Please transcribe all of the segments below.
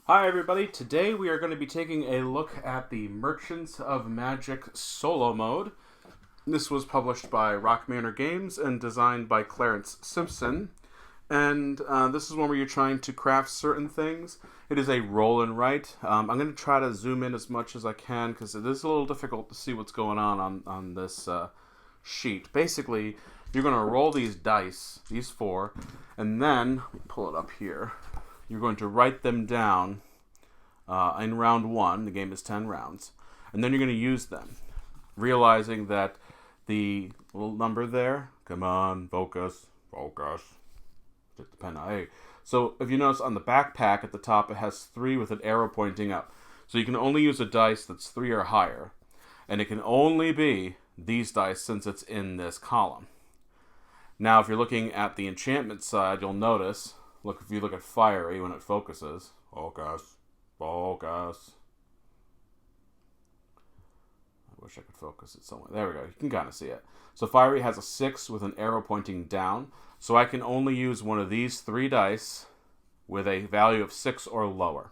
Hi everybody, today we are going to be taking a look at the Merchants of Magick solo mode. This was published by Rock Manor Games and designed by Clarence Simpson. And this is one where you're trying to craft certain things. It is a roll and write. I'm going to try to zoom in as much as I can because it is a little difficult to see what's going on this sheet. Basically, you're going to roll these dice, these four, and then, let me pull it up here, you're going to write them down in round one. The game is 10 rounds. And then you're going to use them, realizing that the little number there, come on, focus, hit the pen. Hey. So if you notice on the backpack at the top, it has 3 with an arrow pointing up. So you can only use a dice that's 3 or higher. And it can only be these dice since it's in this column. Now, if you're looking at the enchantment side, you'll notice, if you look at fiery when it focuses, focus. I wish I could focus it somewhere. There we go. You can kind of see it. So fiery has a 6 with an arrow pointing down. So I can only use one of these 3 dice with a value of 6 or lower.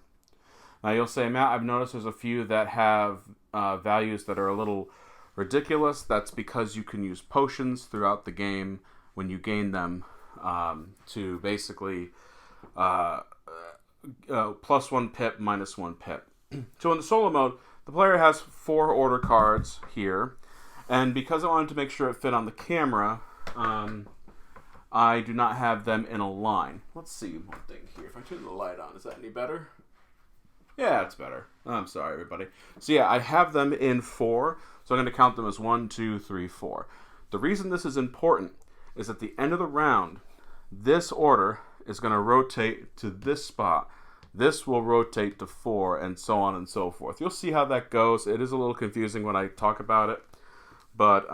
Now you'll say, Matt, I've noticed there's a few that have values that are a little ridiculous. That's because you can use potions throughout the game when you gain them to basically plus 1 pip, minus 1 pip. So in the solo mode, the player has 4 order cards here. And because I wanted to make sure it fit on the camera, I do not have them in a line. Let's see one thing here. If I turn the light on, is that any better? Yeah, it's better. I'm sorry, everybody. So yeah, I have them in 4. So I'm going to count them as 1, 2, 3, 4. The reason this is important is at the end of the round, this order is going to rotate to this spot. This will rotate to 4, and so on and so forth. You'll see how that goes. It is a little confusing when I talk about it. But,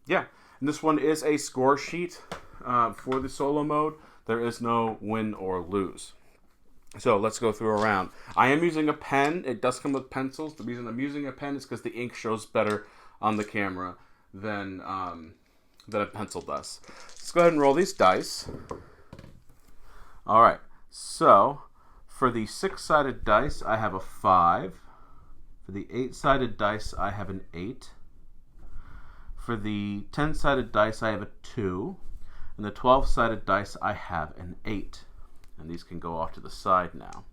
yeah. And this one is a score sheet for the solo mode. There is no win or lose. So let's go through a round. I am using a pen. It does come with pencils. The reason I'm using a pen is because the ink shows better on the camera than a pencil does. Let's go ahead and roll these dice. All right. So for the 6-sided dice, I have a 5. For the 8-sided dice, I have an 8. For the 10-sided dice, I have a 2. And the 12-sided dice, I have an 8. And these can go off to the side now.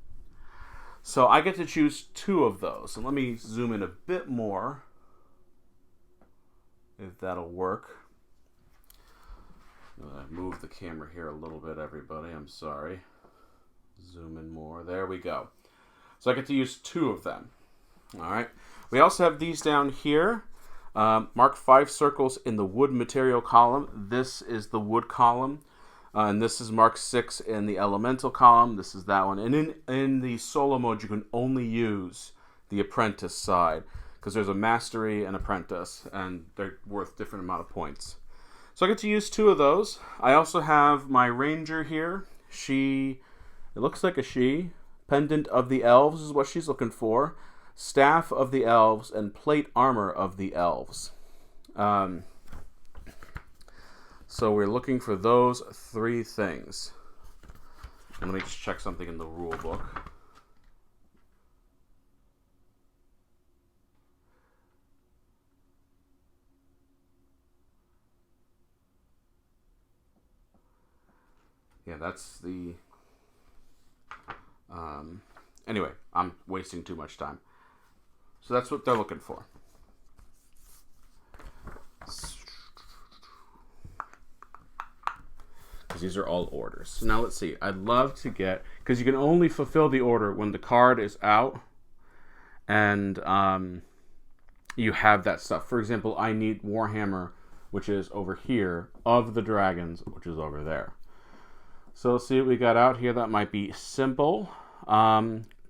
So I get to choose 2 of those. And let me zoom in a bit more, if that'll work. I'm going to move the camera here a little bit, everybody. I'm sorry. Zoom in more. There we go. So I get to use 2 of them. All right. We also have these down here. Mark 5 circles in the wood material column. This is the wood column. And this is mark 6 in the elemental column. This is that one. And in the solo mode, you can only use the apprentice side because there's a mastery and apprentice, and they're worth different amount of points. So I get to use 2 of those. I also have my ranger here. It looks like a she. Pendant of the Elves is what she's looking for. Staff of the Elves and plate armor of the Elves. So we're looking for those 3 things. And let me just check something in the rule book. Yeah, that's the... Anyway, I'm wasting too much time. So that's what they're looking for. Because these are all orders. So now let's see. I'd love to get... Because you can only fulfill the order when the card is out and you have that stuff. For example, I need Warhammer, which is over here, of the dragons, which is over there. So let's see what we got out here. That might be simple.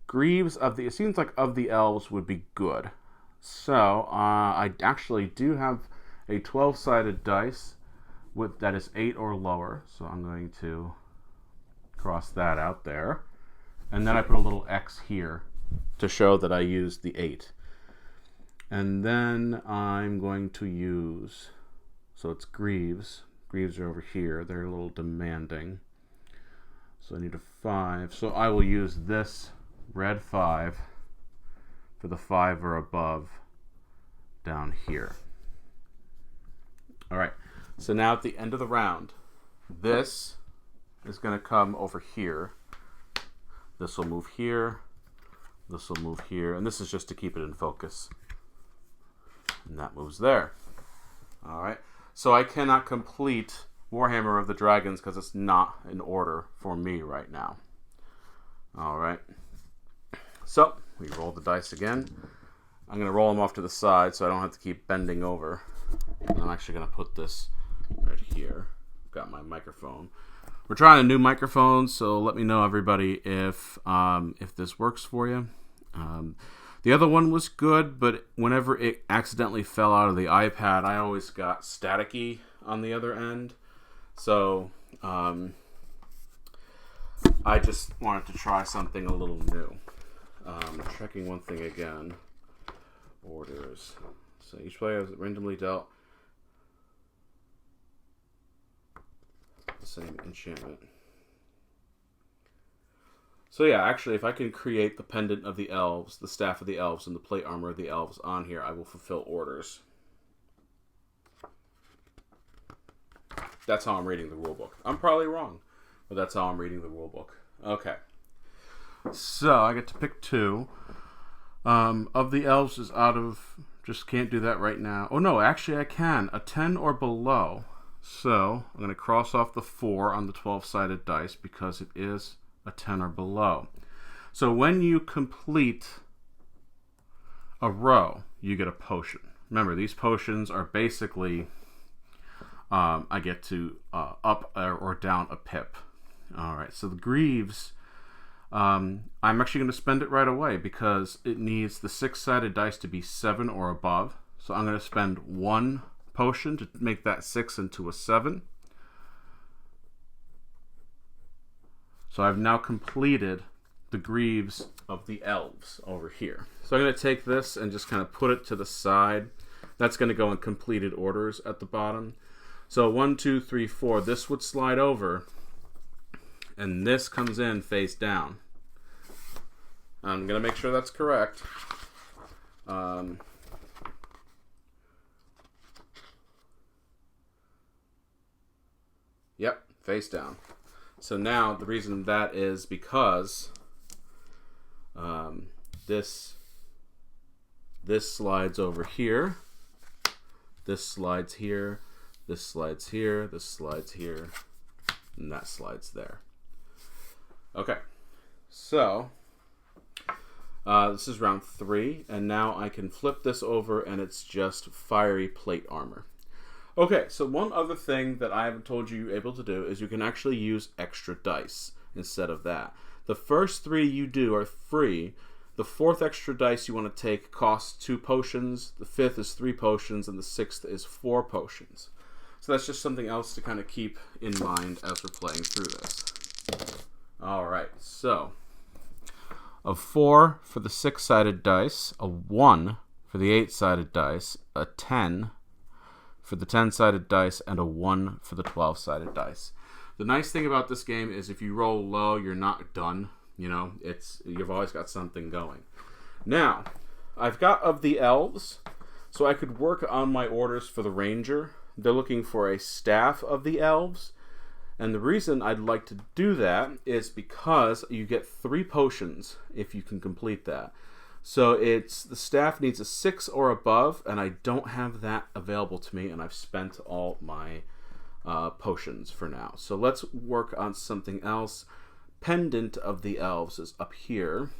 Greaves of the... It seems like of the Elves would be good. So I actually do have a 12-sided dice that is 8 or lower. So I'm going to cross that out there. And then I put a little X here to show that I used the 8. And then I'm going to use... So it's Greaves. Greaves are over here. They're a little demanding. So I need a 5. So I will use this red 5 for the 5 or above down here. All right, so now at the end of the round, this is going to come over here. This will move here. This will move here. And this is just to keep it in focus. And that moves there. All right, so I cannot complete Warhammer of the Dragons because it's not in order for me right now. All right, so we roll the dice again. I'm going to roll them off to the side so I don't have to keep bending over. And I'm actually going to put this right here. Got my microphone. We're trying a new microphone, so let me know, everybody, if this works for you. The other one was good, but whenever it accidentally fell out of the iPad, I always got staticky on the other end. So I just wanted to try something a little new. Checking one thing again. Orders. So each player is randomly dealt the same enchantment. So yeah, actually, if I can create the pendant of the elves, the staff of the elves, and the plate armor of the elves on here, I will fulfill orders. That's how I'm reading the rulebook. I'm probably wrong, but that's how I'm reading the rulebook. Okay. So I get to pick 2. Of the elves is out of... Just can't do that right now. Oh no, actually I can. A 10 or below. So I'm going to cross off the 4 on the 12-sided dice because it is a 10 or below. So when you complete a row, you get a potion. Remember, these potions are basically... I get to up or down a pip. All right, so the Greaves... I'm actually going to spend it right away because it needs the 6-sided dice to be 7 or above. So I'm going to spend 1 potion to make that 6 into a 7. So I've now completed the Greaves of the Elves over here. So I'm going to take this and just kind of put it to the side. That's going to go in completed orders at the bottom. So 1, 2, 3, 4. This would slide over. And this comes in face down. I'm going to make sure that's correct. Yep, face down. So now the reason that is because this slides over here. This slides here. This slides here. This slides here. And that slides there. Okay, so this is round 3, and now I can flip this over, and it's just fiery plate armor. Okay, so one other thing that I haven't told you you're able to do is you can actually use extra dice instead of that. The first 3 you do are free. The 4th extra dice you want to take costs 2 potions. The 5th is 3 potions, and the 6th is 4 potions. So that's just something else to kind of keep in mind as we're playing through this. Alright, so a 4 for the 6-sided dice, a 1 for the 8-sided dice, a 10 for the 10-sided dice, and a 1 for the 12-sided dice. The nice thing about this game is if you roll low, you're not done. You know, you've always got something going. Now, I've got of the elves, so I could work on my orders for the ranger. They're looking for a staff of the elves. And the reason I'd like to do that is because you get 3 potions if you can complete that. So the staff needs a 6 or above, and I don't have that available to me, and I've spent all my potions for now. So let's work on something else. Pendant of the elves is up here,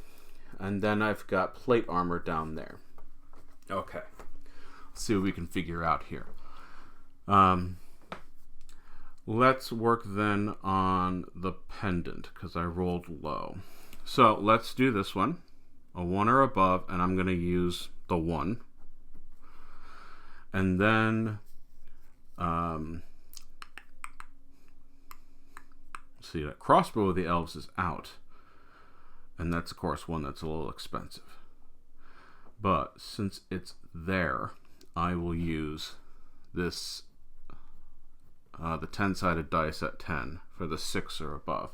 and then I've got plate armor down there. Okay, let's see what we can figure out here. Let's work then on the pendant, because I rolled low. So let's do this one. A 1 or above, and I'm going to use the 1. And then, see, that crossbow of the elves is out. And that's, of course, one that's a little expensive. But since it's there, I will use this... the 10-sided dice at 10 for the 6 or above.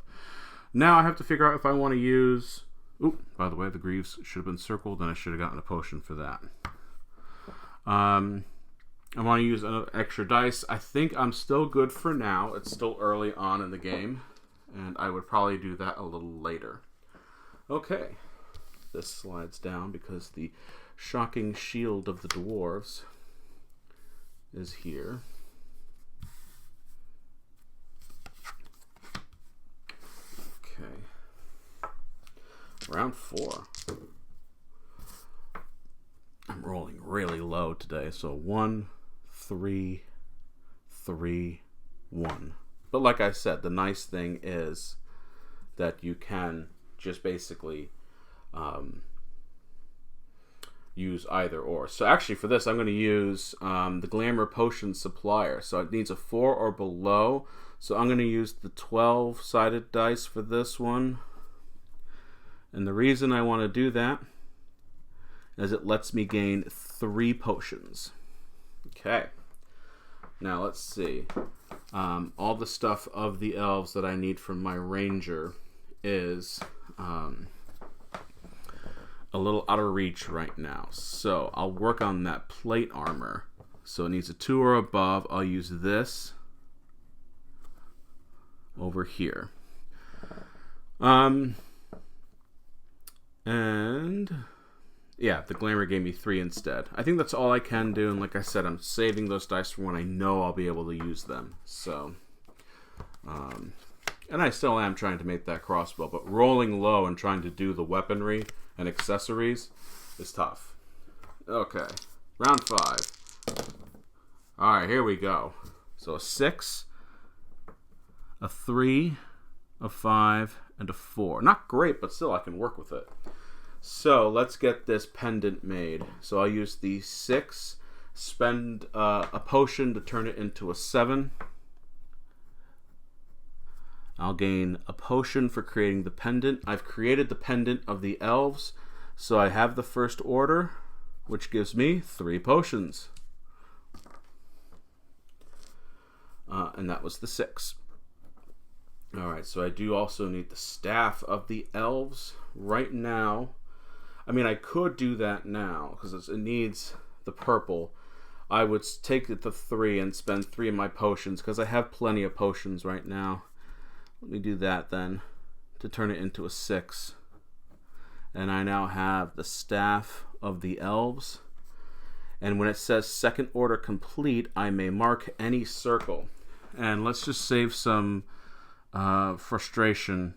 Now I have to figure out if I want to use Ooh, by the way, the greaves should have been circled, and I should have gotten a potion for that. I want to use an extra dice. I think I'm still good for now. It's still early on in the game, and I would probably do that a little later. Okay. This slides down because the shocking shield of the dwarves is here. Okay. Round 4. I'm rolling really low today, so 1, 3, 3, 1. But like I said, the nice thing is that you can just basically use either or. So actually for this, I'm going to use the Glamour Potion Supplier. So it needs a 4 or below. So I'm going to use the 12-sided dice for this one. And the reason I want to do that is it lets me gain 3 potions. Okay. Now let's see. All the stuff of the elves that I need from my ranger is a little out of reach right now. So I'll work on that plate armor. So it needs a 2 or above. I'll use this over here. And yeah, the glamour gave me 3 instead. I think that's all I can do, and like I said, I'm saving those dice for when I know I'll be able to use them. So, and I still am trying to make that crossbow, but rolling low and trying to do the weaponry and accessories is tough. Okay, round 5. All right, here we go. So a 6, a 3, a 5, and a 4. Not great, but still I can work with it. So let's get this pendant made. So I'll use the 6, spend a potion to turn it into a 7. I'll gain a potion for creating the pendant. I've created the pendant of the elves, so I have the first order, which gives me 3 potions. And that was the 6. Alright, so I do also need the staff of the elves. Right now, I mean, I could do that now, because it needs the purple. I would take it to 3 and spend 3 of my potions, because I have plenty of potions right now. Let me do that then, to turn it into a 6. And I now have the staff of the elves. And when it says second order complete, I may mark any circle. And let's just save some frustration,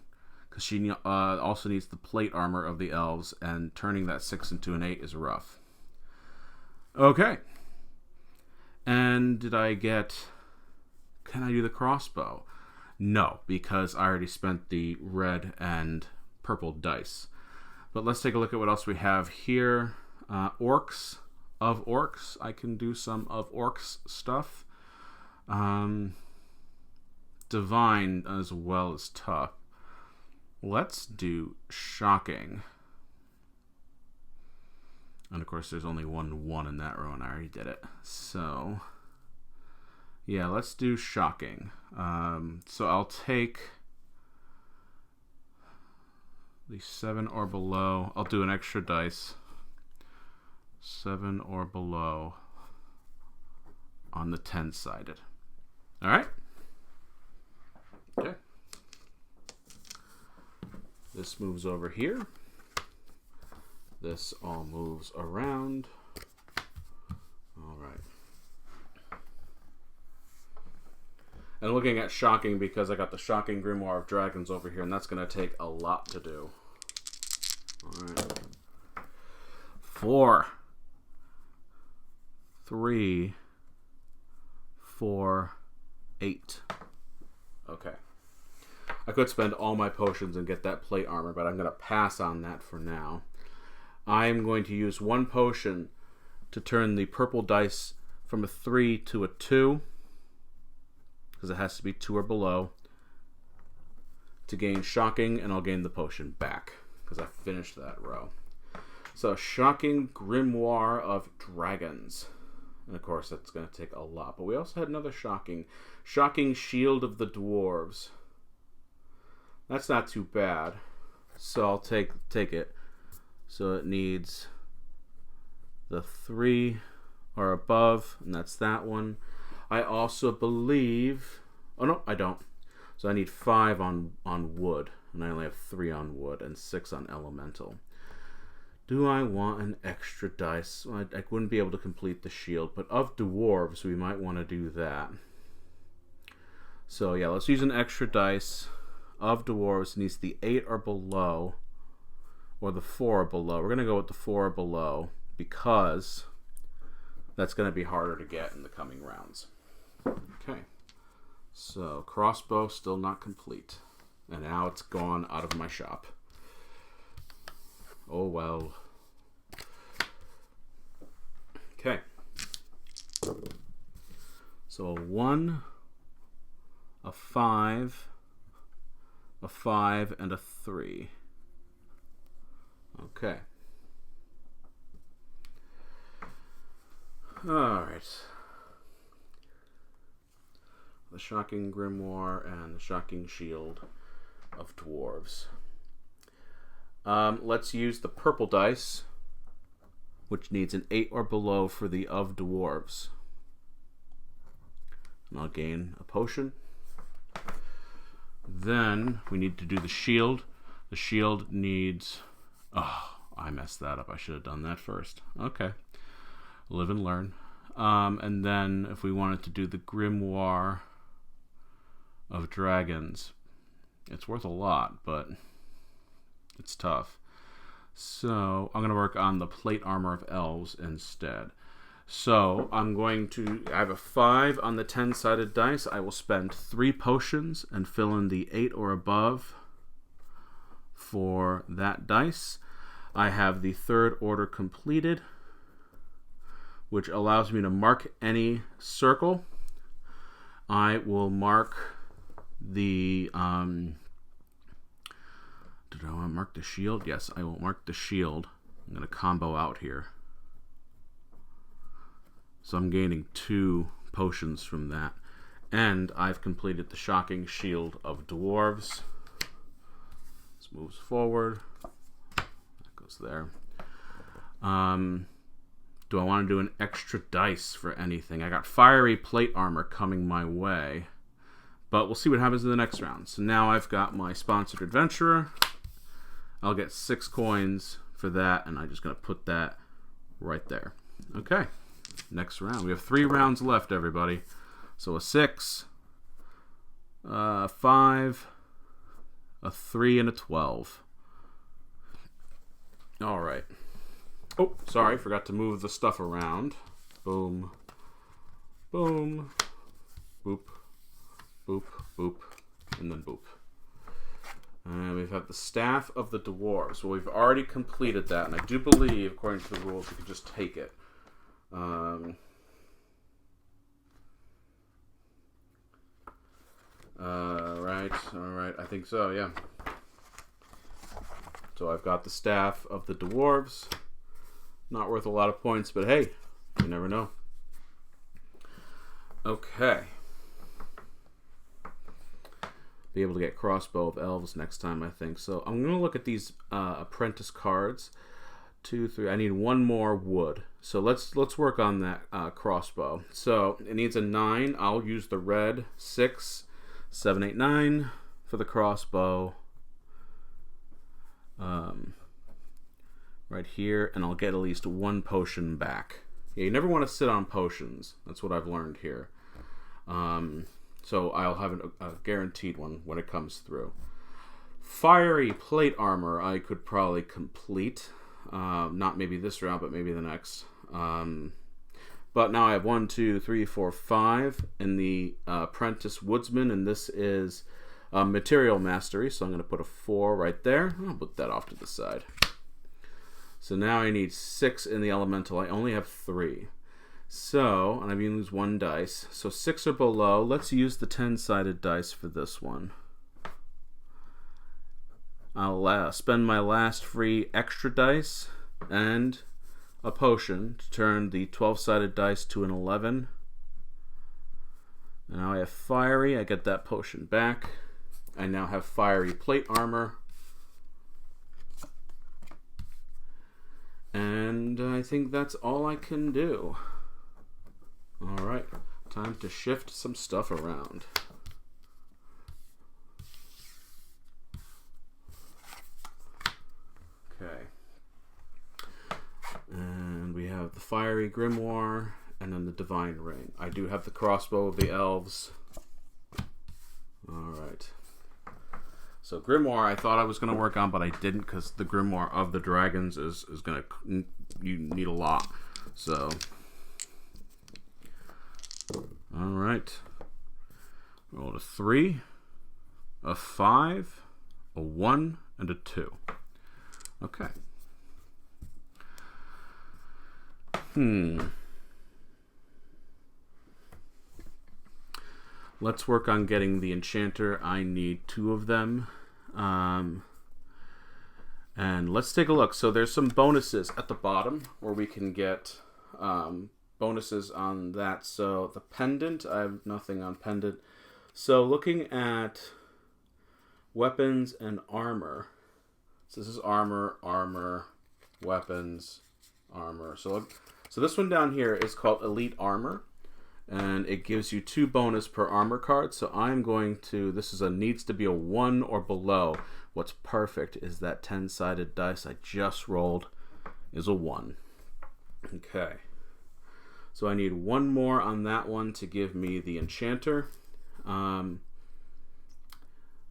because she also needs the plate armor of the elves, and turning that 6 into an 8 is rough. Okay. And did I get... Can I do the crossbow? No, because I already spent the red and purple dice. But let's take a look at what else we have here. Orcs. Of orcs. I can do some of orcs stuff. Divine as well as tough. Let's do shocking. And of course there's only 1 in that row, and I already did it. So yeah, let's do shocking. So I'll take the 7 or below. I'll do an extra dice. 7 or below on the 10-sided. All right. Okay. This moves over here. This all moves around. All right. And looking at shocking, because I got the shocking grimoire of dragons over here, and that's going to take a lot to do. All right. 4, 3, 4, 8. Okay. I could spend all my potions and get that plate armor, but I'm going to pass on that for now. I'm going to use 1 potion to turn the purple dice from a 3 to a 2, because it has to be 2 or below, to gain shocking, and I'll gain the potion back, because I finished that row. So, shocking grimoire of dragons. And of course, that's going to take a lot. But we also had another shocking shield of the dwarves. That's not too bad. So I'll take it. So it needs the 3 or above, and that's that one. I also believe... Oh, no, I don't. So I need 5 on wood, and I only have 3 on wood and 6 on elemental. Do I want an extra dice? Well, I wouldn't be able to complete the shield, but of dwarves, we might want to do that. So yeah, let's use an extra dice. Of dwarves, needs the 8 or below, or the 4 or below. We're going to go with the 4 or below, because that's going to be harder to get in the coming rounds. Okay, so crossbow still not complete, and now it's gone out of my shop. Oh well. Okay. So a 1, a 5, a 5, and a 3. Okay. Alright. The Shocking Grimoire and the Shocking Shield of Dwarves. Let's use the purple dice, which needs an 8 or below for the of dwarves. And I'll gain a potion. Then we need to do the shield. The shield needs... Oh, I messed that up. I should have done that first. Okay. Live and learn. And then if we wanted to do the Grimoire of Dragons, it's worth a lot, but it's tough. So I'm going to work on the plate armor of elves instead. So I'm going to... I have a 5 on the 10-sided dice. I will spend 3 potions and fill in the 8 or above for that dice. I have the 3rd order completed, which allows me to mark any circle. I will mark the... Did I want to mark the shield? Yes, I will mark the shield. I'm going to combo out here. So I'm gaining 2 potions from that. And I've completed the Shocking Shield of Dwarves. This moves forward. That goes there. Do I want to do an extra dice for anything? I got fiery plate armor coming my way. But we'll see what happens in the next round. So now I've got my sponsored adventurer. I'll get 6 coins for that, and I'm just going to put that right there. Okay, next round. We have 3 rounds left, everybody. So a 6, 5, a 3, and a 12. All right. Oh, sorry, forgot to move the stuff around. Boom, boom, boop, boop, boop, and then boop. And we've got the Staff of the Dwarves. Well, we've already completed that, and I do believe, according to the rules, we can just take it. Right, all right, I think so, yeah. So I've got the Staff of the Dwarves. Not worth a lot of points, but hey, you never know. Okay. Be able to get Crossbow of Elves next time, I think. So I'm going to look at these apprentice cards. 2, 3. I need 1 more wood. So let's work on that crossbow. So it needs a 9. I'll use the red. 6, 7, 8, 9 for the crossbow. Right here, and I'll get at least 1 potion back. Yeah, you never want to sit on potions. That's what I've learned here. So I'll have a guaranteed one when it comes through. Fiery plate armor I could probably complete. Not maybe this round, but maybe the next. But now I have 1, 2, 3, 4, 5 in the Apprentice Woodsman, and this is Material Mastery, so I'm going to put a 4 right there. I'll put that off to the side. So now I need 6 in the Elemental. I only have 3. So, and I'm going to lose 1 dice. So 6 or below. Let's use the 10-sided dice for this one. I'll spend my last free extra dice and a potion to turn the 12-sided dice to an 11. And now I have fiery. I get that potion back. I now have fiery plate armor. And I think that's all I can do. Alright, time to shift some stuff around. Okay. And we have the Fiery Grimoire, and then the Divine Ring. I do have the crossbow of the Elves. Alright. So Grimoire I thought I was going to work on, but I didn't, because the Grimoire of the Dragons is going to... You need a lot. So... Alright. Rolled a 3, a 5, a 1, and a 2. Okay. Let's work on getting the enchanter. I need 2 of them. And let's take a look. So there's some bonuses at the bottom where we can get bonuses on that. So the pendant, I have nothing on pendant. So looking at weapons and armor. So this is armor, weapons, armor. So this one down here is called Elite Armor. And it gives you 2 bonus per armor card. So I'm going to, this is a needs to be a 1 or below. What's perfect is that 10-sided dice I just rolled is a 1. Okay. So I need 1 more on that one to give me the enchanter.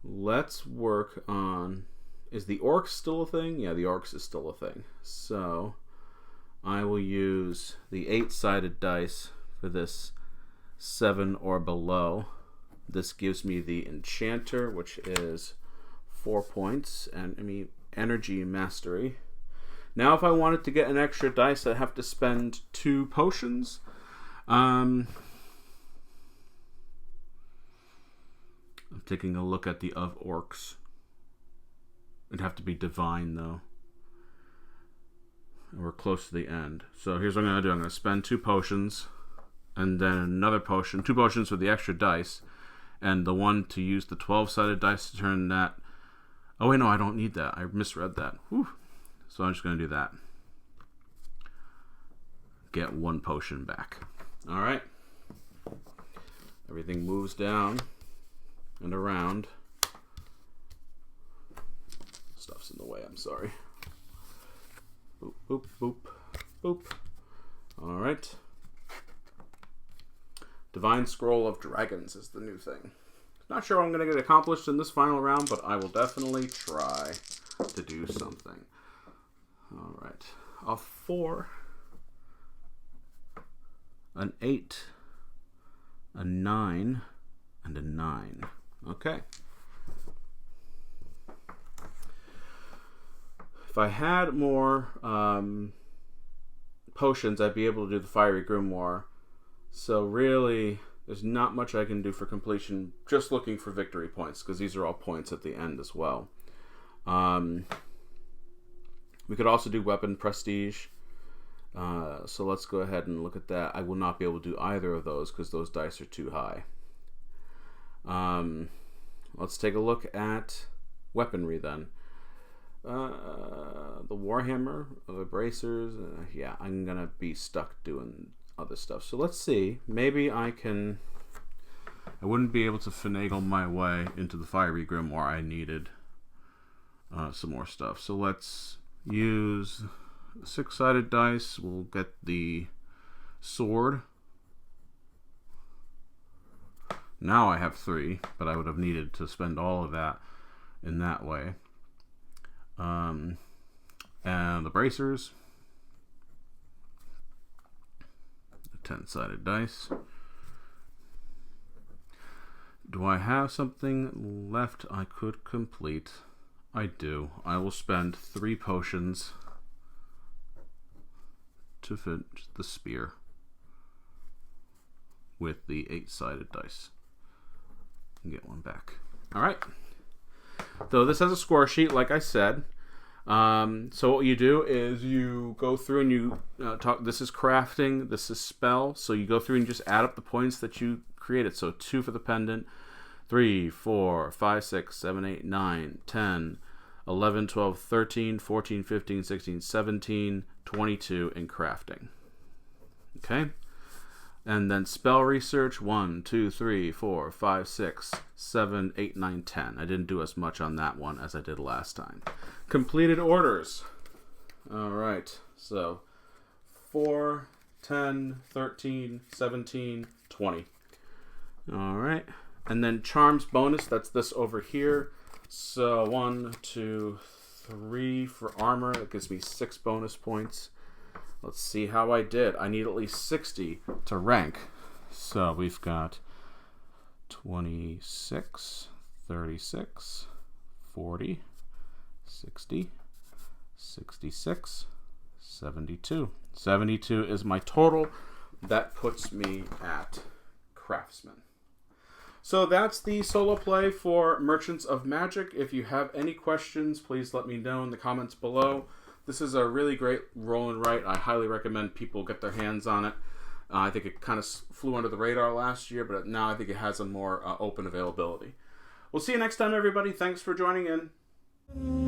Let's work on, is the orcs still a thing? Yeah, the orcs is still a thing. So I will use the 8-sided dice for this 7 or below. This gives me the enchanter, which is 4 points, and energy mastery. Now if I wanted to get an extra dice, I'd have to spend 2 potions. I'm taking a look at the of orcs. It'd have to be divine though. We're close to the end. So here's what I'm going to do. I'm going to spend 2 potions. And then another potion, 2 potions with the extra dice, and the one to use the 12-sided dice to turn that. Oh wait, no, I don't need that. I misread that. Whew. So I'm just going to do that. Get 1 potion back. All right. Everything moves down and around. Stuff's in the way. I'm sorry. Boop, boop, boop, boop. All right. Divine Scroll of Dragons is the new thing. Not sure what I'm going to get accomplished in this final round, but I will definitely try to do something. Alright. A 4, an 8, a 9, and a 9. Okay. If I had more potions, I'd be able to do the Fiery Grimoire. So really, there's not much I can do for completion, just looking for victory points, because these are all points at the end as well. We could also do weapon prestige. So let's go ahead and look at that. I will not be able to do either of those, because those dice are too high. Let's take a look at weaponry then. The Warhammer, the bracers. Yeah, I'm going to be stuck doing other stuff. So let's see. Maybe I wouldn't be able to finagle my way into the Fiery Grimoire. I needed some more stuff. So let's use 6-sided dice. We'll get the sword. Now I have 3, but I would have needed to spend all of that in that way. And the bracers. 10-sided dice. Do I have something left I could complete? I do. I will spend 3 potions to finish the spear with the 8-sided dice. Get 1 back. Alright. Though this has a score sheet, like I said. So what you do is you go through and you talk. This is crafting, this is spell. So you go through and just add up the points that you created. So 2 for the pendant, 3, 4, 5, 6, 7, 8, 9, 10, 11, 12, 13, 14, 15, 16, 17, 22 in crafting. Okay? And then spell research, 1, 2, 3, 4, 5, 6, 7, 8, 9, 10. I didn't do as much on that one as I did last time. Completed orders. All right. So 4, 10, 13, 17, 20. All right. And then charms bonus, that's this over here. So 1, 2, 3 for armor. That gives me 6 bonus points. Let's see how I did. I need at least 60 to rank. So we've got 26, 36, 40, 60, 66, 72. 72 is my total. That puts me at Craftsman. So that's the solo play for Merchants of Magick. If you have any questions, please let me know in the comments below. This is a really great roll and write. I highly recommend people get their hands on it. I think it kind of flew under the radar last year, but now I think it has a more open availability. We'll see you next time, everybody. Thanks for joining in.